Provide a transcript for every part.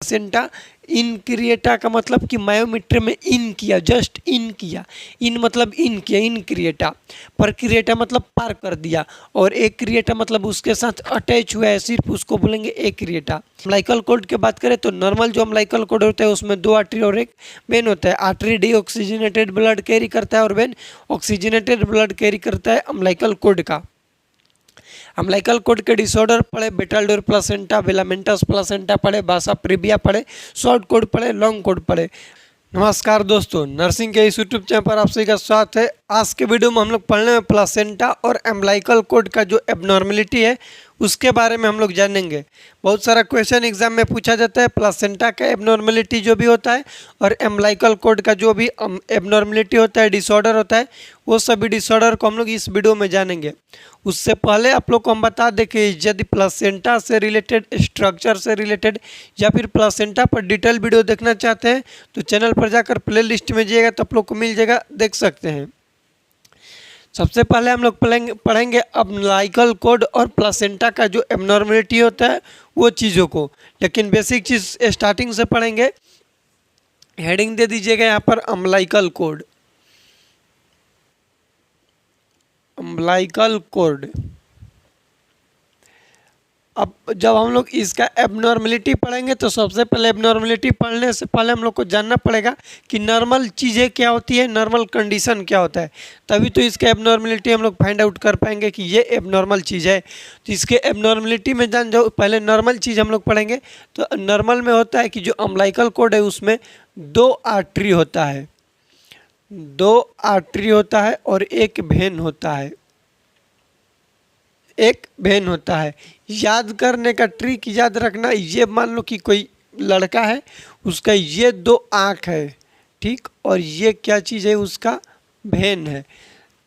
Placenta इनक्रिएटा का मतलब कि मायोमीटर में इन किया, जस्ट इन किया, इन मतलब इन किया, इनक्रिएटा। परक्रिएटा मतलब पार कर दिया, और एक्रिएटा मतलब उसके साथ अटैच हुआ है, सिर्फ उसको बोलेंगे एक्रिएटा। अम्लाइकल कोड की बात करें तो नॉर्मल जो अम्लाइकल कोड होता है उसमें 2 आर्टरी और 1 वेन होता है। आर्टरी डीऑक्सीजनेटेड ब्लड कैरी करता है और वेन ऑक्सीजनेटेड ब्लड कैरी करता है अम्लाइकल कोड का। अम्लाइकल कोड के डिसऑर्डर पढ़े, बेटाल्डोर प्लासेंटा, वेलामेंटस प्लासेंटा पढ़े, बासा प्रीविया पढ़े, शॉर्ट कोड पढ़े, लॉन्ग कोड पढ़े। नमस्कार दोस्तों, नर्सिंग के इस यूट्यूब चैनल पर आप सभी का स्वागत है। आज के वीडियो में हम लोग पढ़ने में प्लासेंटा और अम्लाइकल कोड का जो एबनॉर्मेलिटी है उसके बारे में हम लोग जानेंगे। बहुत सारा क्वेश्चन एग्जाम में पूछा जाता है, प्लासेंटा का एबनॉर्मेलिटी जो भी होता है और अम्लाइकल कोड का जो भी एबनॉर्मेलिटी होता है, डिसऑर्डर होता है, वो सभी डिसऑर्डर को हम लोग इस वीडियो में जानेंगे। उससे पहले आप लोग को हम बता दें कि यदि प्लासेंटा से रिलेटेड, स्ट्रक्चर से रिलेटेड या फिर प्लासेंटा पर डिटेल वीडियो देखना चाहते हैं तो चैनल पर जाकर प्ले लिस्ट में जाइएगा तो आप लोग को मिल जाएगा, देख सकते हैं। सबसे पहले हम लोग पढ़ेंगे अम्लाइकल कोड और प्लासेंटा का जो एबनॉर्मेलिटी होता है वो चीज़ों को, लेकिन बेसिक चीज़ स्टार्टिंग से पढ़ेंगे। हेडिंग दे दीजिएगा यहाँ पर अम्लाइकल कोड, अम्लाइकल कोड। अब जब हम लोग इसका एबनॉर्मेलिटी पढ़ेंगे तो सबसे पहले एबनॉर्मेलिटी पढ़ने से पहले हम लोग को जानना पड़ेगा कि नॉर्मल चीज़ें क्या होती है, नॉर्मल कंडीशन क्या होता है, तभी तो इसका एबनॉर्मेलिटी हम लोग फाइंड आउट कर पाएंगे कि ये एबनॉर्मल चीज़ है। तो इसके एबनॉर्मेलिटी में जान जाओ, पहले नॉर्मल चीज़ हम लोग पढ़ेंगे। तो नॉर्मल में होता है कि जो अम्लाइकल कोड है उसमें 2 आर्टरी होता है, 2 आर्टरी होता है और 1 वेन होता है, 1 वेन होता है। याद करने का ट्रिक याद रखना, ये मान लो कि कोई लड़का है, उसका ये 2 आँख है, ठीक, और ये क्या चीज़ है, उसका वेन है।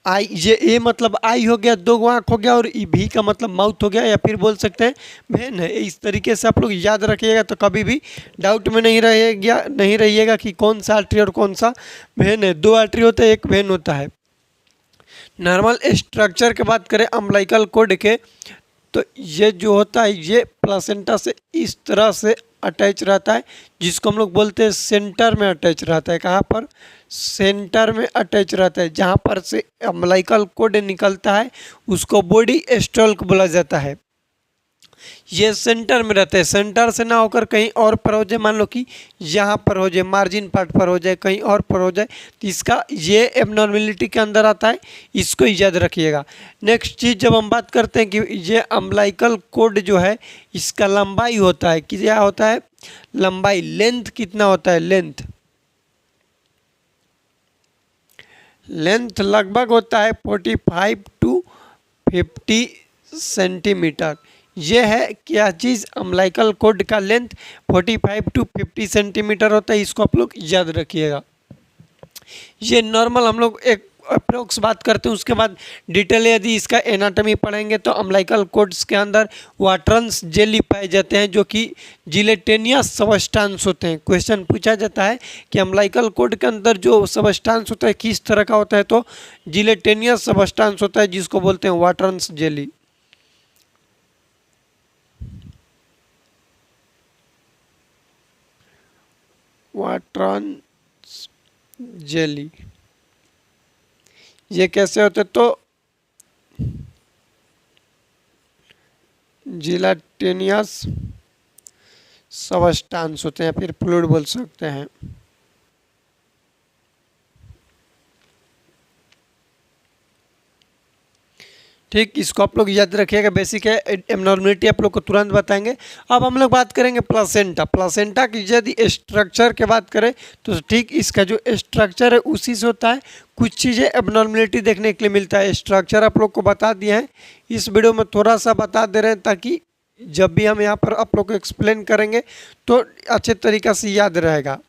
आई, ये ए मतलब आई हो गया, 2 आँख हो गया, और ई भी का मतलब माउथ हो गया, या फिर बोल सकते हैं वेन है। इस तरीके से आप लोग याद रखिएगा तो कभी भी डाउट में नहीं रहिएगा कि कौन सा आर्टरी और कौन सा वेन है। 2 आर्टरी होता है, 1 वेन होता है। नॉर्मल स्ट्रक्चर की बात करें अम्लाइकल कोड के, तो ये जो होता है ये प्लासेंटा से इस तरह से अटैच रहता है, जिसको हम लोग बोलते हैं सेंटर में अटैच रहता है। कहाँ पर? सेंटर में अटैच रहता है। जहाँ पर से अम्लाइकल कोड निकलता है उसको बॉडी स्टॉल्क बोला जाता है। ये सेंटर में रहते हैं, सेंटर से ना होकर कहीं और पर हो जाए, मान लो कि यहाँ पर हो जाए, मार्जिन पार्ट पर हो जाए, कहीं और पर हो जाए, तो इसका ये एबनॉर्मेलिटी के अंदर आता है, इसको याद रखिएगा। नेक्स्ट चीज़ जब हम बात करते हैं कि ये अम्लाइकल कोड जो है इसका लंबाई होता है, क्या होता है, लंबाई, लेंथ कितना होता है, लेंथ लगभग होता है 45 टू 50 सेंटीमीटर। ये है क्या चीज़, अम्लाइकल कोड का लेंथ 45 टू 50 सेंटीमीटर होता है, इसको आप लोग याद रखिएगा। ये नॉर्मल हम लोग एक अप्रोक्स बात करते हैं। उसके बाद डिटेल यदि इसका एनाटॉमी पढ़ेंगे तो अम्लाइकल कोड्स के अंदर वाटरन्स जेली पाए जाते हैं जो कि जिलेटेनियस सबस्टांस होते हैं। क्वेश्चन पूछा जाता है कि अम्लाइकल कोड के अंदर जो सबस्टांस होता है किस तरह का होता है, तो जिलेटेनियस सबस्टांस होता है, जिसको बोलते हैं वाटरन्स जेली। वाटरन्स जेली ये कैसे होते, तो जिलेटिनियस सबस्टांस होते हैं, फिर फ्लूइड बोल सकते हैं। ठीक, इसको आप लोग याद रखिएगा, बेसिक है। एबनॉर्मेलिटी आप लोग को तुरंत बताएंगे। अब हम लोग बात करेंगे प्लासेंटा। प्लासेंटा की यदि स्ट्रक्चर की बात करें तो ठीक इसका जो स्ट्रक्चर है उसी से होता है। कुछ चीज़ें एबनॉर्मेलिटी देखने के लिए मिलता है। स्ट्रक्चर आप लोग को बता दिए हैं, इस वीडियो में थोड़ा सा बता दे रहे हैं ताकि जब भी हम यहाँ पर आप लोग को एक्सप्लेन करेंगे तो अच्छे तरीक़े से याद रहेगा।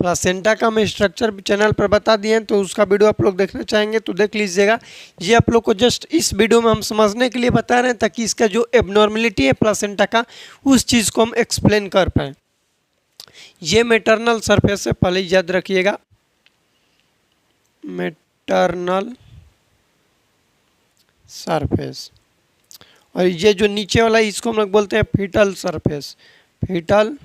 प्लासेंटा का हम स्ट्रक्चर चैनल पर बता दिए हैं, तो उसका वीडियो आप लोग देखना चाहेंगे तो देख लीजिएगा। ये आप लोग को जस्ट इस वीडियो में हम समझने के लिए बता रहे हैं ताकि इसका जो एबनॉर्मेलिटी है प्लासेंटा का उस चीज़ को हम एक्सप्लेन कर पाएँ। ये मैटरनल सरफेस है, पहले याद रखिएगा, मैटरनल सरफेस। और ये जो नीचे वाला है इसको हम लोग बोलते हैं फीटल सरफेस। फीटल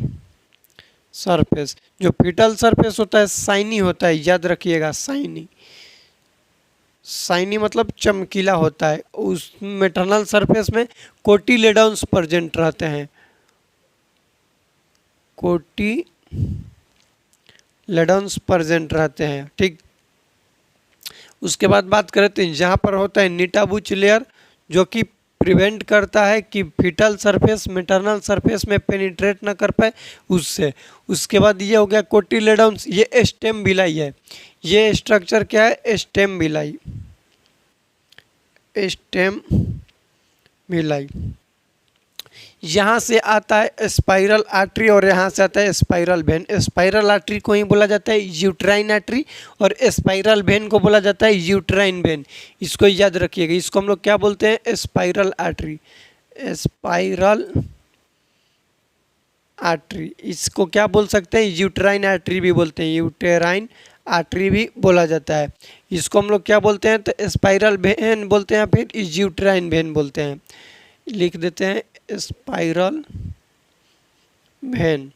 सरफेस, जो फीटल सरफेस होता है शाइनी होता है, याद रखिएगा शाइनी। शाइनी मतलब चमकीला होता है। उस मैटरनल सरफेस में कोटिलेडॉन्स प्रेजेंट रहते हैं, कोटिलेडॉन्स प्रेजेंट रहते हैं, ठीक। उसके बाद बात करते हैं जहाँ पर होता है निटाबुच लेयर, जो कि प्रिवेंट करता है कि फीटल सरफेस मैटरनल सरफेस में पेनिट्रेट ना कर पाए उससे। उसके बाद ये हो गया कोटिलेडॉन्स, ये स्टेम विलाई है। ये स्ट्रक्चर क्या है? Stem villi, stem villi. यहाँ से आता है स्पाइरल आर्टरी और यहाँ से आता है स्पाइरल वेन। स्पाइरल आर्टरी को ही बोला जाता है यूट्राइन आर्टरी और स्पाइरल वेन को बोला जाता है यूट्राइन वेन। इसको याद रखिएगा। इसको हम लोग क्या बोलते हैं? Spiral artery, spiral artery. इसको क्या बोल सकते हैं? यूट्राइन आर्टरी भी बोलते हैं, यूटेराइन आर्टरी भी बोला जाता है। इसको हम लोग क्या बोलते हैं? तो स्पाइरल वेन बोलते हैं, फिर यूट्राइन वेन बोलते हैं। लिख देते हैं स्पाइरल वेन।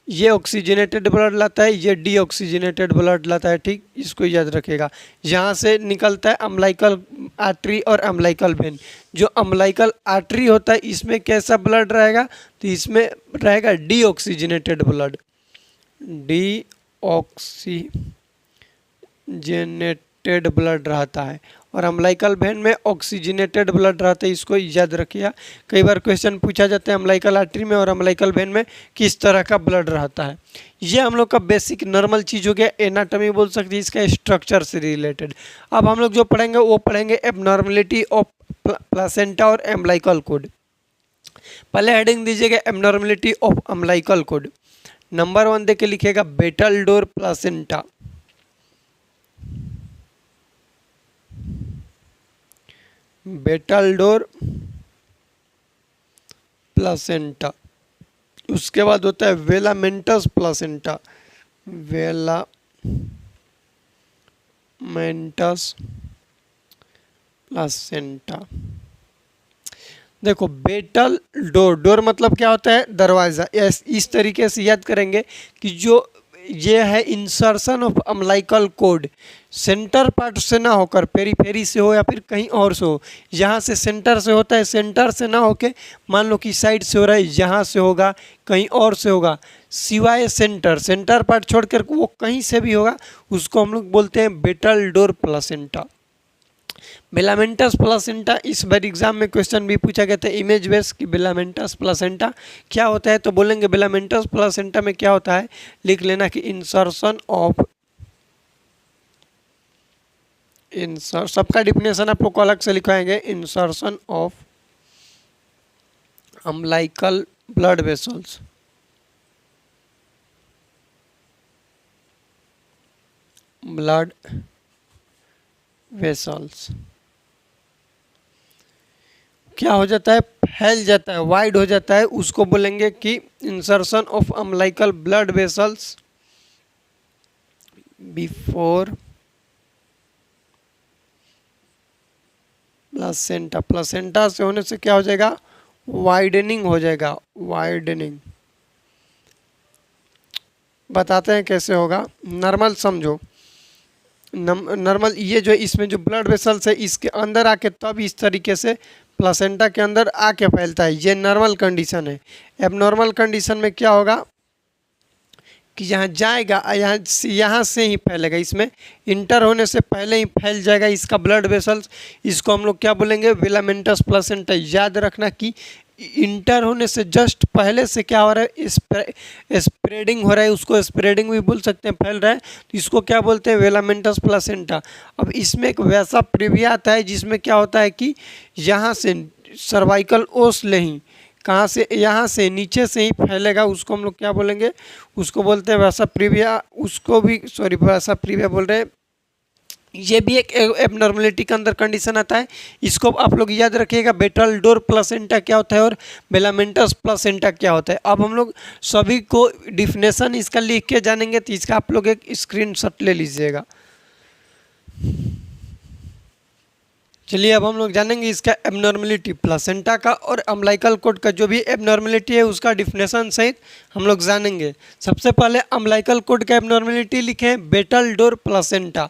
ये ऑक्सीजनेटेड ब्लड लाता है, ये डीऑक्सीजनेटेड ब्लड लाता है, ठीक। इसको याद रखेगा। यहाँ से निकलता है अम्लाइकल आर्टरी और अम्लाइकल वेन। जो अम्लाइकल आर्टरी होता है इसमें कैसा ब्लड रहेगा? तो इसमें रहेगा डीऑक्सीजनेटेड ब्लड, डीऑक्सीजनेटेड ब्लड रहता है। और अम्लाइकल वेन में ऑक्सीजनेटेड ब्लड रहता है। इसको याद रखिएगा। कई बार क्वेश्चन पूछा जाता है अम्लाइकल आर्टरी में और अम्लाइकल वेन में किस तरह का ब्लड रहता है। ये हम लोग का बेसिक नॉर्मल चीज़ हो गया, एनाटॉमी बोल सकते हैं, इसका स्ट्रक्चर से रिलेटेड। अब हम लोग जो पढ़ेंगे वो पढ़ेंगे एबनॉर्मेलिटी ऑफ प्लासेंटा और अम्लाइकल कोड। पहले हेडिंग दीजिएगा abnormality of umbilical code. Number 1 देके लिखिएगा बेटलडोर प्लासेंटा। बेटलडोर प्लासेंटा। उसके बाद होता है वेलामेंटस प्लासेंटा, वेलामेंटस प्लासेंटा। देखो बेटल डोर, डोर मतलब क्या होता है? दरवाज़ा। इस तरीके से याद करेंगे कि जो ये है insertion of umbilical code, centre part से ना होकर पेरीफेरी से हो या फिर कहीं और से हो। यहाँ से सेंटर से होता है, सेंटर से ना होके मान लो कि साइड से हो रहा है, यहाँ से होगा, कहीं और से होगा, सिवाय सेंटर, सेंटर पार्ट छोड़कर वो कहीं से भी होगा, उसको हम लोग बोलते हैं बेटलडोर प्लासेंटा। वेलामेंटस प्लासेंटा, इस बार एग्जाम में क्वेश्चन भी पूछा गया था इमेज बेस की वेलामेंटस प्लासेंटा क्या होता है। तो बोलेंगे वेलामेंटस प्लासेंटा में क्या होता है, लिख लेना कि इंसर्शन ऑफ, सबका डिफिनेशन आप लोग को अलग से लिखवाएंगे, insertion of umbilical blood vessels, blood vessels. क्या हो जाता है? फैल जाता है, वाइड हो जाता है, उसको बोलेंगे कि insertion of umbilical blood vessels before placenta. Placenta से होने से क्या हो जाएगा? वाइडनिंग हो जाएगा, वाइडनिंग। बताते हैं कैसे होगा, नॉर्मल समझो। नॉर्मल ये जो इसमें जो ब्लड वेसल्स है इसके अंदर आके तब इस तरीके से प्लासेंटा के अंदर आके फैलता है, ये नॉर्मल कंडीशन है। एबनॉर्मल कंडीशन में क्या होगा कि यहाँ जाएगा, यहाँ से ही फैलेगा, इसमें इंटर होने से पहले ही फैल जाएगा इसका ब्लड वेसल्स। इसको हम लोग क्या बोलेंगे? वेलामेंटस प्लासेंटा। याद रखना कि इंटर होने से जस्ट पहले से क्या हो रहा है? स्प्रेडिंग हो रहा है, उसको स्प्रेडिंग भी बोल सकते हैं, फैल रहा है, तो इसको क्या बोलते हैं? वेलामेंटस प्लासेंटा। अब इसमें एक वैसा प्रीविया आता है जिसमें क्या होता है कि यहाँ से सर्वाइकल ओस ले ही कहाँ से, यहाँ से नीचे से ही फैलेगा, उसको हम लोग क्या बोलेंगे, उसको बोलते हैं वसा प्रीविया, उसको भी सॉरी वसा प्रीविया बोल रहे हैं। ये भी एक एबनॉर्मलिटी के अंदर कंडीशन आता है, इसको आप लोग याद रखिएगा। बेटलडोर प्लासेंटा क्या होता है और बेलामेंटस प्लासेंटा क्या होता है। अब हम लोग सभी को डिफिनेशन इसका लिख के जानेंगे, तो इसका आप लोग एक स्क्रीनशॉट ले लीजिएगा। चलिए अब हम लोग जानेंगे इसका एबनॉर्मलिटी प्लासेंटा का और अम्लाइकल कोड का जो भी एबनॉर्मलिटी है उसका डिफिनेशन सहित हम लोग जानेंगे। सबसे पहले अम्लाइकल कोड का एबनॉर्मलिटी लिखें बेटलडोर प्लासेंटा।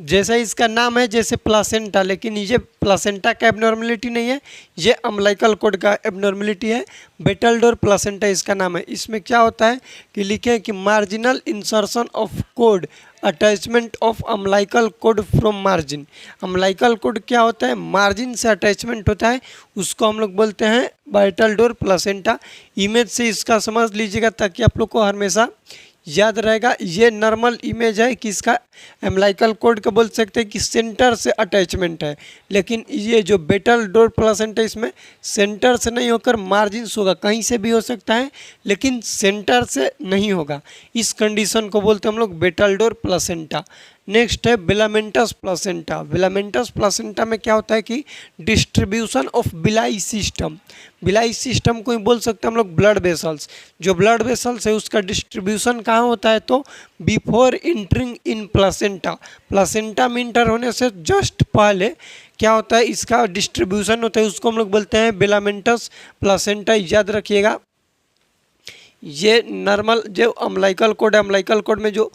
जैसा इसका नाम है जैसे प्लासेंटा, लेकिन ये प्लासेंटा का एबनॉर्मलिटी नहीं है, ये अम्लाइकल कोड का एबनॉर्मलिटी है। बेटलडोर प्लासेंटा इसका नाम है। इसमें क्या होता है कि लिखें कि marginal insertion of code attachment of umbilical code from margin. Umbilical code क्या होता है, मार्जिन से अटैचमेंट होता है, उसको हम लोग बोलते हैं बेटलडोर प्लासेंटा। इमेज से इसका समझ लीजिएगा ताकि आप लोग को हमेशा याद रहेगा। ये नॉर्मल इमेज है कि इसका एम्लाइकल कोड का बोल सकते हैं कि सेंटर से अटैचमेंट है, लेकिन ये जो बेटलडोर प्लासेंटा इसमें सेंटर से नहीं होकर मार्जिन होगा, कहीं से भी हो सकता है लेकिन सेंटर से नहीं होगा। इस कंडीशन को बोलते हैं हम लोग बेटलडोर प्लासेंटा। नेक्स्ट है बिलामेंटस प्लासेंटा। बिलामेंटस प्लासेंटा में क्या होता है कि डिस्ट्रीब्यूशन ऑफ बिलाई सिस्टम। बिलाई सिस्टम को ही बोल सकते हैं हम लोग ब्लड वेसल्स। जो ब्लड वेसल्स है उसका डिस्ट्रीब्यूशन कहाँ होता है, तो बिफोर इंटरिंग इन प्लासेंटा। प्लासेंटा में इंटर होने से जस्ट पहले क्या होता है, इसका डिस्ट्रीब्यूशन होता है, उसको हम लोग बोलते हैं बिलामेंटस प्लासेंटा। याद रखिएगा। ये नॉर्मल जो अम्लाइकल कोड है, अम्लाइकल कोड में जो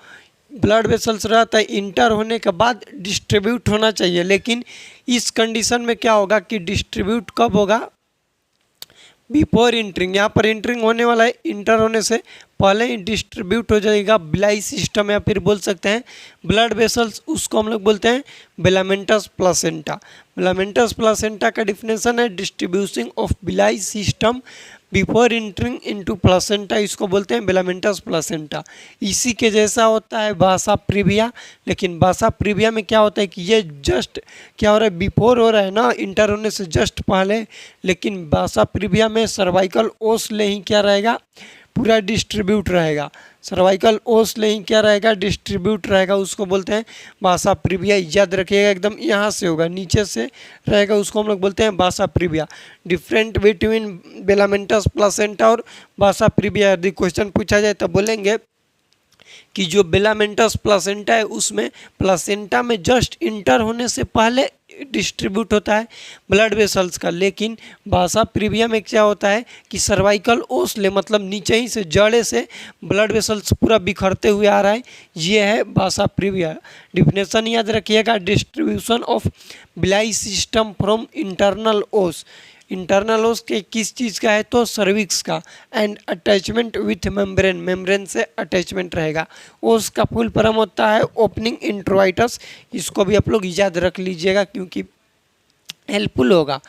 ब्लड वेसल्स रहता है इंटर होने के बाद डिस्ट्रीब्यूट होना चाहिए, लेकिन इस कंडीशन में क्या होगा कि डिस्ट्रीब्यूट कब होगा, बिफोर इंटरिंग। यहाँ पर इंटरिंग होने वाला है, इंटर होने से पहले ही डिस्ट्रीब्यूट हो जाएगा बिलाई सिस्टम, या फिर बोल सकते हैं ब्लड वेसल्स, उसको हम लोग बोलते हैं बिलामेंटस प्लासेंटा। बिलामेंटस प्लासेंटा का डिफिनेशन है distribution of villi system before entering into placenta, इसको बोलते हैं बिलामेंटस प्लासेंटा। इसी के जैसा होता है बासा प्रीविया, लेकिन बासा प्रीविया में क्या होता है कि ये जस्ट क्या हो रहा है, बिफोर हो रहा है ना, इंटर होने से जस्ट पहले, लेकिन बासा प्रीविया में सर्वाइकल ओसले ही क्या रहेगा, पूरा डिस्ट्रीब्यूट रहेगा। सर्वाइकल ओसले ही क्या रहेगा, डिस्ट्रीब्यूट रहेगा, उसको बोलते हैं बासा प्रीविया। याद रखिएगा, एकदम यहाँ से होगा, नीचे से रहेगा, उसको हम लोग बोलते हैं बासा प्रीविया। डिफरेंट बिटवीन बेलामेंटस प्लासेंटा और बासा प्रीविया। यदि क्वेश्चन पूछा जाए तो बोलेंगे कि जो बेलामेंटस प्लासेंटा है उसमें प्लासेंटा में जस्ट इंटर होने से पहले डिस्ट्रीब्यूट होता है ब्लड वेसल्स का, लेकिन बासा प्रीविया में क्या होता है कि सर्वाइकल ओसले मतलब नीचे ही से जड़े से ब्लड वेसल्स पूरा बिखरते हुए आ रहा है। ये है बासा प्रीविया। डिफिनेशन याद रखिएगा, distribution of villi system from internal ओस। इंटरनल ओस के किस चीज़ का है, तो सर्विक्स का। And attachment with membrane, membrane से अटैचमेंट रहेगा। ओस का फुल फॉर्म होता है ओपनिंग इंट्रोइटस। इसको भी आप लोग याद रख लीजिएगा क्योंकि हेल्पफुल होगा।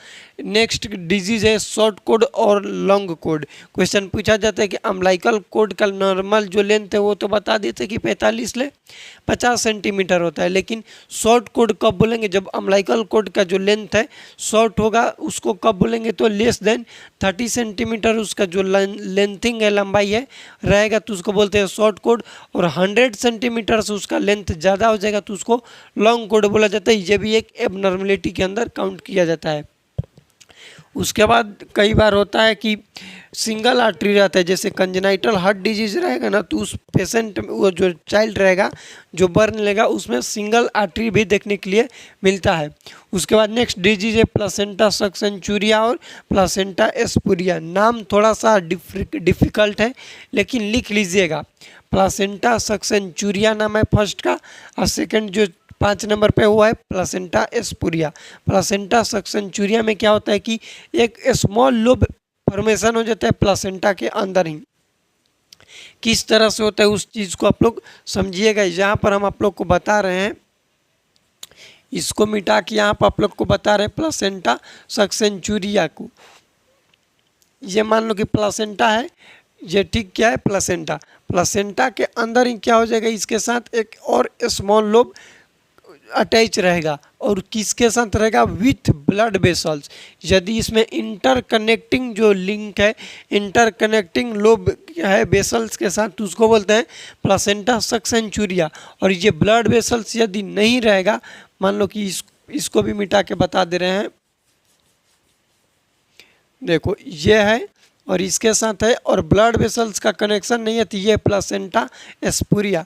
नेक्स्ट डिजीज है शॉर्ट कोड और लॉन्ग कोड। क्वेश्चन पूछा जाता है कि अम्लाइकल कोड का नॉर्मल जो लेंथ है वो तो बता देते कि 45 से 50 सेंटीमीटर होता है, लेकिन शॉर्ट कोड कब बोलेंगे, जब अम्लाइकल कोड का जो लेंथ है शॉर्ट होगा उसको कब बोलेंगे, तो लेस देन 30 सेंटीमीटर उसका जो लेंथिंग है, लंबाई है रहेगा, तो उसको बोलते हैं शॉर्ट कोड। और 100 सेंटीमीटर से उसका लेंथ ज़्यादा हो जाएगा तो उसको लॉन्ग कोड बोला जाता है। ये भी एक एबनॉर्मलिटी के अंदर काउंट किया जाता है। उसके बाद कई बार होता है कि सिंगल आर्टरी रहता है, जैसे कंजेनाइटल हार्ट डिजीज रहेगा ना, तो उस पेशेंट वो जो चाइल्ड रहेगा जो बर्न लेगा उसमें सिंगल आर्टरी भी देखने के लिए मिलता है। उसके बाद नेक्स्ट डिजीज है प्लासेंटा सक्सेंचुरिया और प्लासेंटा एस्पुरिया। नाम थोड़ा सा डिफ़िकल्ट है लेकिन लिख लीजिएगा। प्लासेंटा सक्सेंचुरिया नाम है फर्स्ट का, और सेकेंड जो 5 नंबर पे हुआ है प्लासेंटा एस्पुरिया। प्लासेंटा सक्सेंचुरिया में क्या होता है कि एक स्मॉल लोब फॉर्मेशन हो जाता है प्लासेंटा के अंदर ही। किस तरह से होता है उस चीज़ को आप लोग समझिएगा। यहाँ पर हम आप लोग को बता रहे हैं, इसको मिटा के यहाँ पर आप लोग को बता रहे हैं प्लासेंटा सक्सेंचुरिया को। ये मान लो कि प्लासेंटा है, ये ठीक क्या है प्लासेंटा। प्लासेंटा के अंदर ही क्या हो जाएगा, इसके साथ एक और स्मॉल लोब अटैच रहेगा और किसके साथ रहेगा, विथ ब्लड वेसल्स। यदि इसमें इंटरकनेक्टिंग जो लिंक है, इंटरकनेक्टिंग लोब है वेसल्स के साथ, तो उसको बोलते हैं प्लासेंटा सक्सेंचुरिया। और ये ब्लड वेसल्स यदि नहीं रहेगा, मान लो कि इसको भी मिटा के बता दे रहे हैं, देखो ये है और इसके साथ है और ब्लड वेसल्स का कनेक्शन नहीं है, तो ये प्लासेंटा एस्पुरिया।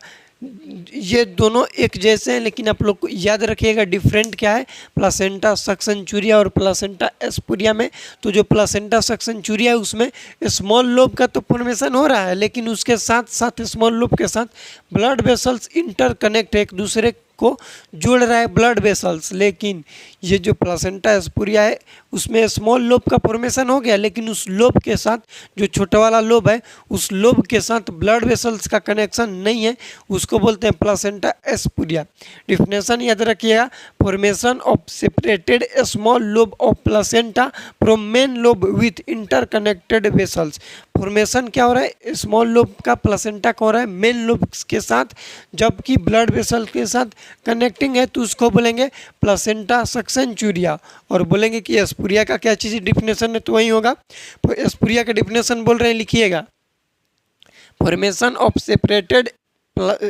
ये दोनों एक जैसे हैं, लेकिन आप लोग को याद रखिएगा डिफरेंट क्या है प्लासेंटा सक्सेंचुरिया और प्लासेंटा एस्पुरिया में। तो जो प्लासेंटा सक्सेंचुरिया है उसमें स्मॉल लोब का तो फॉर्मेशन हो रहा है, लेकिन उसके साथ साथ स्मॉल लोब के साथ ब्लड वेसल्स इंटरकनेक्ट एक दूसरे को जोड़ रहा है ब्लड वेसल्स। लेकिन ये जो प्लासेंटा एस्पुरिया है उसमें स्मॉल लोब का फॉर्मेशन हो गया, लेकिन उस लोब के साथ जो छोटा वाला लोब है उस लोब के साथ ब्लड वेसल्स का कनेक्शन नहीं है, उसको बोलते हैं प्लासेंटा एस्पुरिया। डिफिनेशन याद रखिएगा, formation of separated small lobe of placenta from main lobe with interconnected vessels. Formation क्या हो रहा है, स्मॉल लोब का प्लासेंटा का हो रहा है मेन लोब के साथ, जबकि ब्लड वेसल के साथ कनेक्टिंग है, तो उसको बोलेंगे प्लासेंटा सक्सेंचुरिया। और बोलेंगे कि एस्पुरिया का क्या चीज़ डिफिनेशन है, तो वही होगा। एस्पुरिया का डिफिनेशन बोल रहे हैं, लिखिएगा, formation of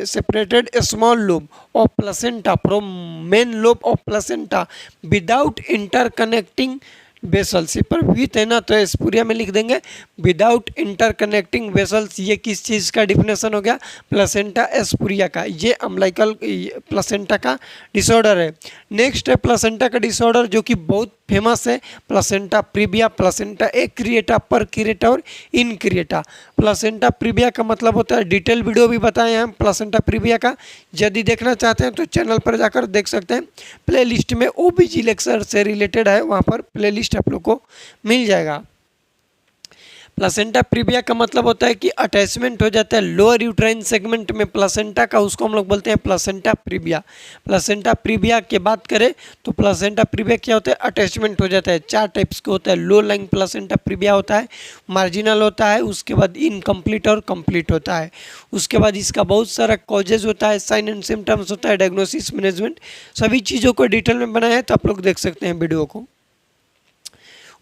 separated a small lobe of placenta from main lobe of placenta without interconnecting vessels. पर विथ है ना, तो एस्पुरिया में लिख देंगे विदाउट इंटरकनेक्टिंग वेसल्स। ये किस चीज़ का डिफिनेशन हो गया, प्लासेंटा एस्पुरिया का। ये अम्लाइकल प्लासेंटा का डिसऑर्डर है। नेक्स्ट है प्लासेंटा का डिसऑर्डर जो कि बहुत फेमस है, प्लासेंटा प्रीविया, प्लासेंटा एक्रिएटा, परक्रिएटा और इनक्रिएटा। प्लासेंटा प्रीविया का मतलब होता है, डिटेल वीडियो भी बताए हैं हम प्लासेंटा प्रीविया का, यदि देखना चाहते हैं तो चैनल पर जाकर देख सकते हैं। प्ले लिस्ट में ओबीजी लेक्चर से रिलेटेड है, वहाँ पर प्ले लिस्ट आप लोग को मिल जाएगा। प्लासेंटा प्रीविया का मतलब होता है कि अटैचमेंट हो जाता है लोअर यूट्राइन सेगमेंट में प्लासेंटा का, उसको हम लोग बोलते हैं प्लासेंटा प्रीविया। प्लासेंटा प्रीविया की बात करें तो प्लासेंटा प्रीविया क्या होता है, अटैचमेंट हो जाता है। 4 टाइप्स के होता है, लो लाइंग प्लासेंटा प्रीविया होता है, मार्जिनल होता है, उसके बाद इनकम्प्लीट और कंप्लीट होता है। उसके बाद इसका बहुत सारा कॉजेज होता है, साइन एंड सिम्टम्स होता है, डायग्नोसिस मैनेजमेंट, सभी चीज़ों को डिटेल में बनाया है, तो आप लोग देख सकते हैं वीडियो को।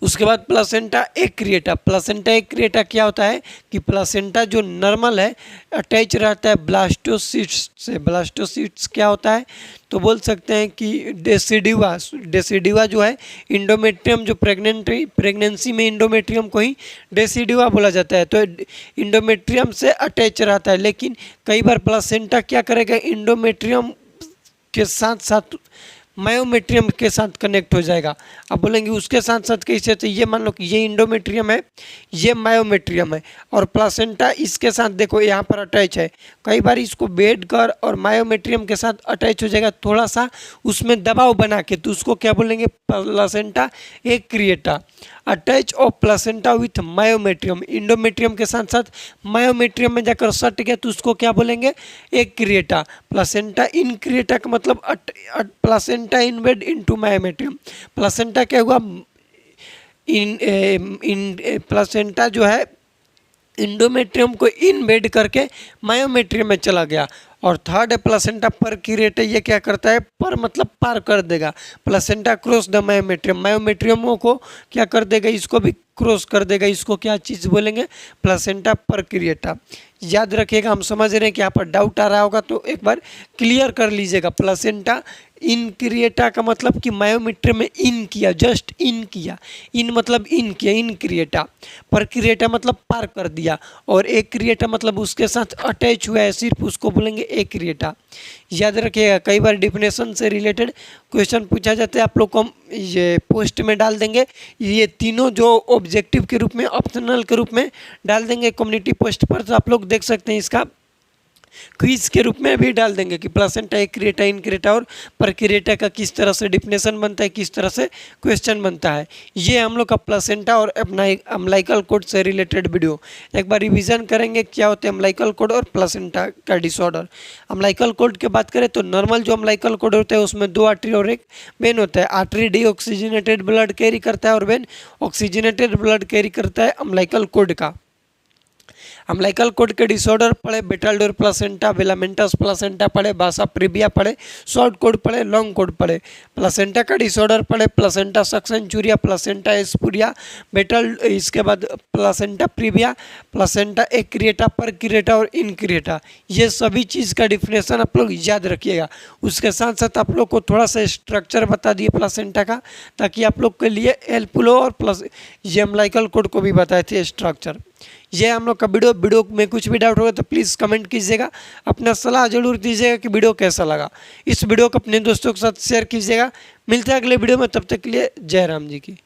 उसके बाद प्लासेंटा एक्रिएटा। प्लासेंटा एक्रिएटा क्या होता है कि प्लासेंटा जो नॉर्मल है अटैच रहता है ब्लास्टोसिस्ट से। ब्लास्टोसिस्ट क्या होता है, तो बोल सकते हैं कि डेसिडिवा। डेसिडिवा जो है इंडोमेट्रियम, जो प्रेगनेंसी में इंडोमेट्रियम को ही डेसिडिवा बोला जाता है, तो इंडोमेट्रियम से अटैच रहता है। लेकिन कई बार प्लासेंटा क्या करेगा, इंडोमेट्रियम के साथ साथ मायोमेट्रियम के साथ कनेक्ट हो जाएगा। अब बोलेंगे उसके साथ साथ कैसे, तो ये मान लो कि ये इंडोमेट्रियम है, ये मायोमेट्रियम है और प्लासेंटा इसके साथ देखो यहाँ पर अटैच है। कई बार इसको बेड कर और मायोमेट्रियम के साथ अटैच हो जाएगा, थोड़ा सा उसमें दबाव बना के, तो उसको क्या बोलेंगे, placenta accreta. Attach of placenta with myometrium, endometrium के साथ साथ मायोमेट्रियम में जाकर सट गया, तो उसको क्या बोलेंगे, एक्रिएटा। प्लासेंटा इनक्रिएटा का मतलब placenta invade into myometrium. Placenta क्या हुआ, प्लासेंटा जो है इंडोमेट्रियम को इनवेड करके मायोमेट्रियम में चला गया। और थर्ड है प्लासेंटा परक्रिएटा, ये क्या करता है, पर मतलब पार कर देगा। प्लासेंटा क्रॉस द मायोमेट्रियम, मायोमेट्रियमों को क्या कर देगा, इसको भी क्रॉस कर देगा। इसको क्या चीज़ बोलेंगे, प्लासेंटा परक्रिएटा। याद रखिएगा, हम समझ रहे हैं कि यहाँ पर डाउट आ रहा होगा तो एक बार क्लियर कर लीजिएगा। प्लासेंटा इनक्रिएटा का मतलब कि मायोमेट्रियम में इन किया, जस्ट इन किया, इन मतलब इन किया, इनक्रिएटा। परक्रिएटा मतलब पार कर दिया, और एक्रिएटा मतलब उसके साथ अटैच हुआ है सिर्फ, उसको बोलेंगे एक्रिएटा। याद रखिएगा, कई बार डिफिनेशन से रिलेटेड क्वेश्चन पूछा जाता है, आप लोग को हम ये पोस्ट में डाल देंगे। ये तीनों जो ऑब्जेक्टिव के रूप में, ऑप्शनल के रूप में डाल देंगे कम्युनिटी पोस्ट पर, तो आप लोग देख सकते हैं। इसका क्विज के रूप में भी डाल देंगे कि प्लासेंटा एक्रिएटा, इनक्रिएटा और परक्रिएटा का किस तरह से डिफिनेशन बनता है, किस तरह से क्वेश्चन बनता है। ये हम लोग का प्लासेंटा और अम्लाइकल कोड से रिलेटेड वीडियो। एक बार रिवीजन करेंगे क्या होते हैं अम्लाइकल कोड और प्लासेंटा का डिसऑर्डर। अम्लाइकल कोड की बात करें तो नॉर्मल जो अम्लाइकल कोड होता है उसमें 2 आर्टरी और 1 वेन होता है। आर्टरी डीऑक्सीजनेटेड ब्लड कैरी करता है और वेन ऑक्सीजनेटेड ब्लड कैरी करता है अम्लाइकल कोड का। अम्बिलिकल कॉर्ड के डिसऑर्डर पढ़े, बेटाल्डोर प्लासेंटा, विलामेंटस प्लासेंटा पढ़े, बासा प्रीविया पढ़े, शॉर्ट कॉर्ड पढ़े, लॉन्ग कॉर्ड पढ़े, प्लासेंटा का डिसऑर्डर पढ़े, प्लासेंटा सक्सेंचुरिया, प्लासेंटा एस्पुरिया, बेटल, इसके बाद प्लासेंटा प्रीविया, प्लासेंटा एक्रिएटा, परक्रिएटा और इनक्रिएटा। ये सभी चीज़ का डिफिनेशन आप लोग याद रखिएगा। उसके साथ साथ आप लोग को थोड़ा सा स्ट्रक्चर बता दिए प्लासेंटा का, ताकि आप लोग के लिए हेल्पफुल हो, और प्लस ये अम्बिलिकल कॉर्ड को भी बताए थे स्ट्रक्चर। ये हम लोग का वीडियो में कुछ भी डाउट होगा तो प्लीज़ कमेंट कीजिएगा, अपना सलाह जरूर दीजिएगा कि वीडियो कैसा लगा। इस वीडियो को अपने दोस्तों के साथ शेयर कीजिएगा। मिलते हैं अगले वीडियो में, तब तक के लिए जय राम जी की।